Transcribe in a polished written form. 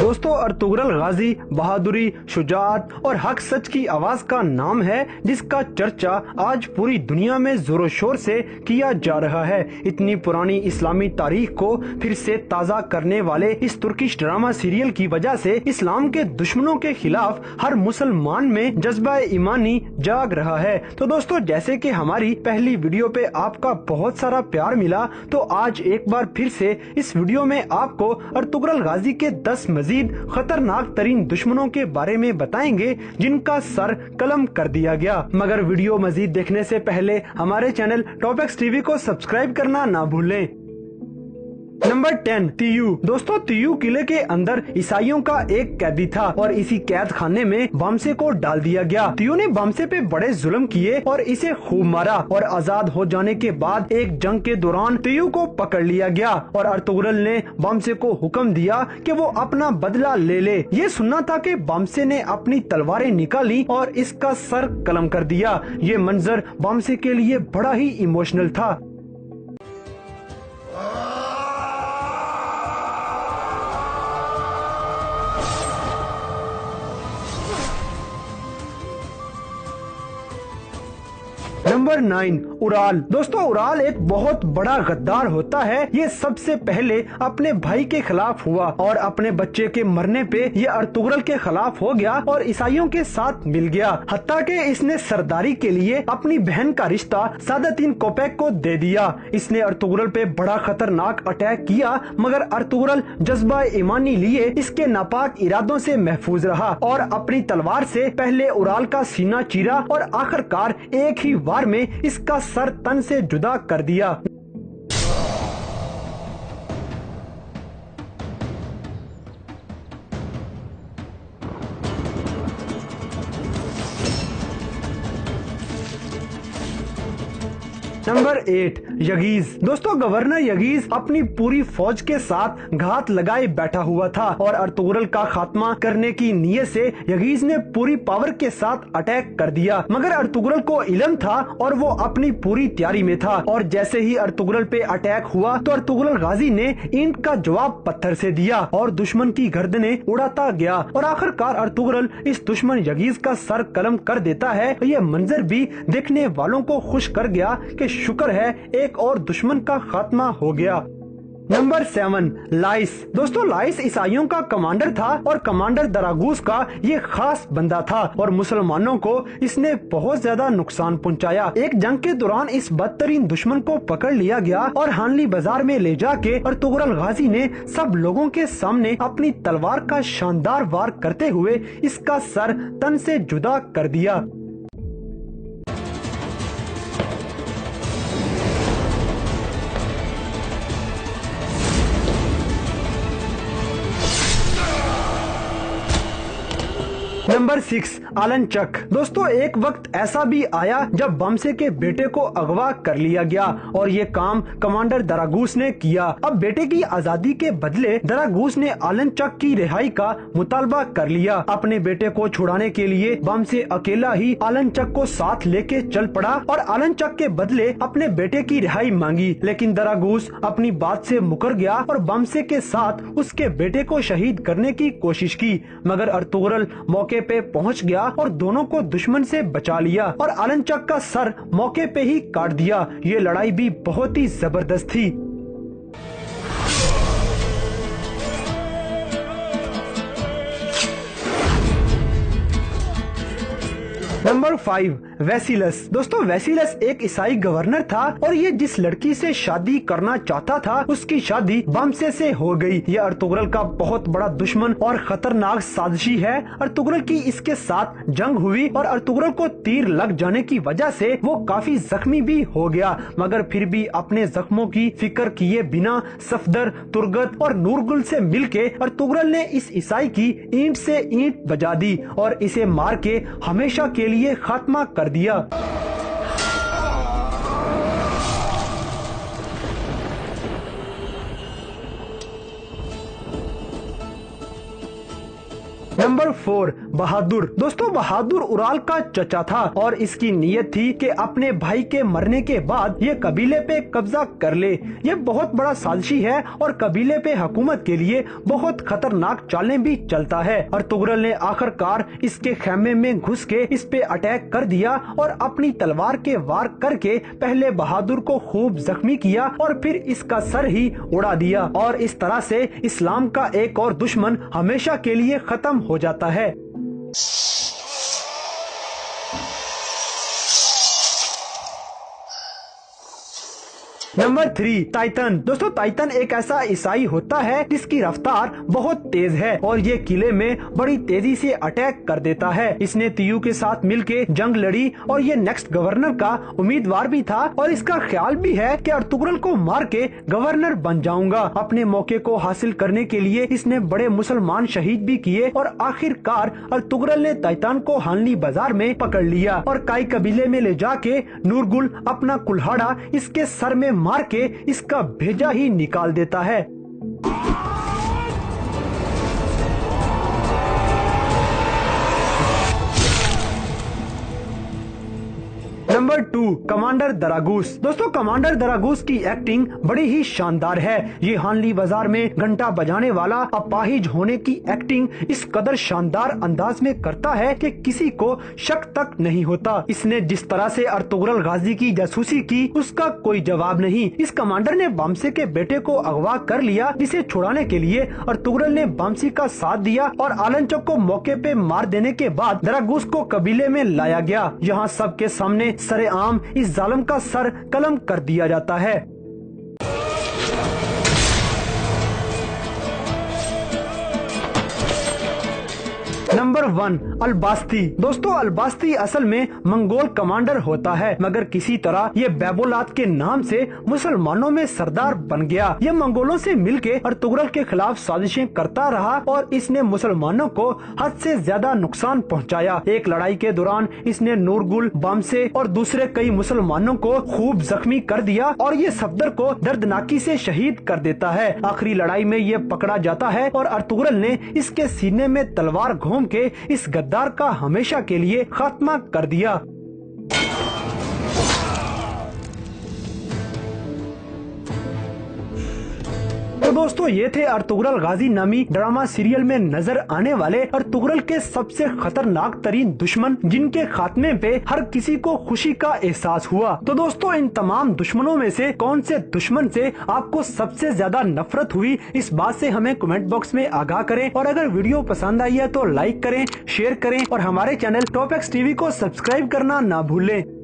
दोस्तों, अर्तुगरुल गाजी बहादुरी, शुजाअत और हक सच की आवाज का नाम है, जिसका चर्चा आज पूरी दुनिया में जोरों शोर से किया जा रहा है। इतनी पुरानी इस्लामी तारीख को फिर से ताज़ा करने वाले इस तुर्किश ड्रामा सीरियल की वजह से इस्लाम के दुश्मनों के खिलाफ हर मुसलमान में जज्बा ईमानी जाग रहा है। तो दोस्तों, जैसे कि हमारी पहली वीडियो पे आपका बहुत सारा प्यार मिला, तो आज एक बार फिर से इस वीडियो में आपको अर्तुगरुल गाजी के 10 मजीद खतरनाक तरीन दुश्मनों के बारे में बताएंगे, जिनका सर कलम कर दिया गया। मगर वीडियो मजीद देखने से पहले हमारे चैनल टॉप एक्स टीवी को सब्सक्राइब करना ना भूलें। नंबर 10, तियू। दोस्तों, तियू किले के अंदर ईसाइयों का एक कैदी था और इसी कैद खाने में बामसे को डाल दिया गया। तियू ने बामसे पे बड़े जुल्म किए और इसे खूब मारा और आजाद हो जाने के बाद एक जंग के दौरान तियू को पकड़ लिया गया और अर्तुगरुल ने बामसे को हुक्म दिया कि वो अपना बदला ले ले। ये सुनना था कि बामसे ने अपनी तलवारें निकाली और इसका सर कलम कर दिया। ये मंजर बामसे के लिए बड़ा ही इमोशनल था। Number 9, Ural. दोस्तों, उराल एक बहुत बड़ा गद्दार होता है। ये सबसे पहले अपने भाई के खिलाफ हुआ और अपने बच्चे के मरने पे ये अर्तुगरुल के खिलाफ हो गया और ईसाइयों के साथ मिल गया। हत्ता के इसने सरदारी के लिए अपनी बहन का रिश्ता सादतीन कोपेक को दे दिया। इसने अर्तुगरुल पे बड़ा खतरनाक अटैक किया, मगर अर्तुगरुल जज्बा ईमानी लिए इसके नापाक इरादों से महफूज रहा और अपनी तलवार से पहले उराल का सीना चीरा और आखिरकार एक ही वार में इसका सर तन से जुदा कर दिया। नंबर 8, यगीज। दोस्तों, गवर्नर यगीज अपनी पूरी फौज के साथ घात लगाए बैठा हुआ था और अर्तुगरुल का खात्मा करने की नीयत से यगीज ने पूरी पावर के साथ अटैक कर दिया। मगर अर्तुगरुल को इल्म था और वो अपनी पूरी तैयारी में था और जैसे ही अर्तुगरुल पे अटैक हुआ तो अर्तुगरुल गाजी ने ईंट का जवाब पत्थर से दिया और दुश्मन की गर्दनें उड़ाता गया और आखिरकार अर्तुगरुल इस दुश्मन यगीज का सर कलम कर देता है। ये मंजर भी देखने वालों को खुश कर गया कि शुक्र है एक और दुश्मन का खात्मा हो गया। नंबर 7, लाइस। दोस्तों, लाइस ईसाइयों का कमांडर था और कमांडर दरागूस का ये खास बंदा था और मुसलमानों को इसने बहुत ज्यादा नुकसान पहुंचाया। एक जंग के दौरान इस बदतरीन दुश्मन को पकड़ लिया गया और हानली बाजार में ले जाके अर्तुगरुल गाजी ने सब लोगों के सामने अपनी तलवार का शानदार वार करते हुए इसका सर तन से जुदा कर दिया। नंबर 6, आलनचक। दोस्तों, एक वक्त ऐसा भी आया जब बामसे के बेटे को अगवा कर लिया गया और ये काम कमांडर दरागूस ने किया। अब बेटे की आजादी के बदले दरागूस ने आलनचक की रिहाई का मुतालबा कर लिया। अपने बेटे को छुड़ाने के लिए बामसे अकेला ही आलनचक को साथ लेके चल पड़ा और आलनचक के बदले अपने बेटे की रिहाई मांगी, लेकिन दरागूस अपनी बात से मुकर गया और बामसे के साथ उसके बेटे को शहीद करने की कोशिश की। मगर अर्तुगरुल मौके पे पहुंच गया और दोनों को दुश्मन से बचा लिया और आलनचक का सर मौके पे ही काट दिया। ये लड़ाई भी बहुत ही जबरदस्त थी। नंबर 5, वेसिलस। दोस्तों, वेसिलस एक ईसाई गवर्नर था और ये जिस लड़की से शादी करना चाहता था उसकी शादी बामसे से हो गई। ये अर्तुगरुल का बहुत बड़ा दुश्मन और खतरनाक साजिशी है। अर्तुगरुल की इसके साथ जंग हुई और अर्तुगरुल को तीर लग जाने की वजह से वो काफी जख्मी भी हो गया, मगर फिर भी अपने जख्मों की फिक्र किए बिना सफदर, तुर्गत और नूरगुल से मिलके अर्तुगरुल ने इस ईसाई की ईंट से ईंट बजा दी और इसे मार के हमेशा के लिए खात्मा कर दिया। नंबर 4, बहादुर। दोस्तों बहादुर उराल का चचा था और इसकी नीयत थी कि अपने भाई के मरने के बाद ये कबीले पे कब्जा कर ले। ये बहुत बड़ा साजिशी है और कबीले पे हुकूमत के लिए बहुत खतरनाक चालें भी चलता है। अर्तुगरुल ने आखिरकार इसके खेमे में घुस के इस पे अटैक कर दिया और अपनी तलवार के वार करके पहले बहादुर को खूब जख्मी किया और फिर इसका सर ही उड़ा दिया और इस तरह से इस्लाम का एक और दुश्मन हमेशा के लिए खत्म हो जाता है। Number 3, Titan. दोस्तों टाइटन एक ऐसा ईसाई होता है जिसकी रफ्तार बहुत तेज है और ये किले में बड़ी तेजी से अटैक कर देता है। इसने तियू के साथ मिलके जंग लड़ी और ये नेक्स्ट गवर्नर का उम्मीदवार भी था और इसका ख्याल भी है कि अर्तुगरुल को मार के गवर्नर बन जाऊंगा। अपने मौके को हासिल करने के लिए इसने बड़े मुसलमान शहीद भी किए और आखिरकार अर्तुगरुल ने टाइटन को हानली बाजार में पकड़ लिया और काई कबीले में ले जाके नूरगुल अपना कुल्हाड़ा इसके सर में मार के इसका भेजा ही निकाल देता है। नंबर 2, कमांडर दरागूस। दोस्तों कमांडर दरागूस की एक्टिंग बड़ी ही शानदार है। ये हानली बाजार में घंटा बजाने वाला अपाहिज होने की एक्टिंग इस कदर शानदार अंदाज में करता है कि किसी को शक तक नहीं होता। इसने जिस तरह से अर्तुगरुल गाजी की जासूसी की उसका कोई जवाब नहीं। इस कमांडर ने बामसे के बेटे को अगवा कर लिया जिसे छुड़ाने के लिए अर्तुगरुल ने बामसी का साथ दिया और आलनचक को मौके पे मार देने के बाद दरागूस को कबीले में लाया गया। यहाँ सबके सामने सरेआम इस जालिम का सर कलम कर दिया जाता है। नंबर 1, अलबास्ती। दोस्तों अलबास्ती असल में मंगोल कमांडर होता है मगर किसी तरह ये बैबोलात के नाम से मुसलमानों में सरदार बन गया। ये मंगोलों से मिलके अर्तुगरुल के खिलाफ साजिशें करता रहा और इसने मुसलमानों को हद से ज्यादा नुकसान पहुंचाया। एक लड़ाई के दौरान इसने नूरगुल, बामसे और दूसरे कई मुसलमानों को खूब जख्मी कर दिया और ये सफदर को दर्दनाकी से शहीद कर देता है। आखिरी लड़ाई में ये पकड़ा जाता है और अर्तुगरुल ने इसके सीने में तलवार घोंप के इस गद्दार का हमेशा के लिए खात्मा कर दिया। तो दोस्तों ये थे अर्तुगरुल गाजी नामी ड्रामा सीरियल में नजर आने वाले अर्तुगरुल के सबसे खतरनाक तरीन दुश्मन जिनके खात्मे पे हर किसी को खुशी का एहसास हुआ। तो दोस्तों इन तमाम दुश्मनों में से कौन से दुश्मन से आपको सबसे ज्यादा नफरत हुई इस बात से हमें कमेंट बॉक्स में आगाह करें और अगर वीडियो पसंद आई है तो लाइक करें, शेयर करें और हमारे चैनल टॉप एक्स टीवी को सब्सक्राइब करना ना भूलें।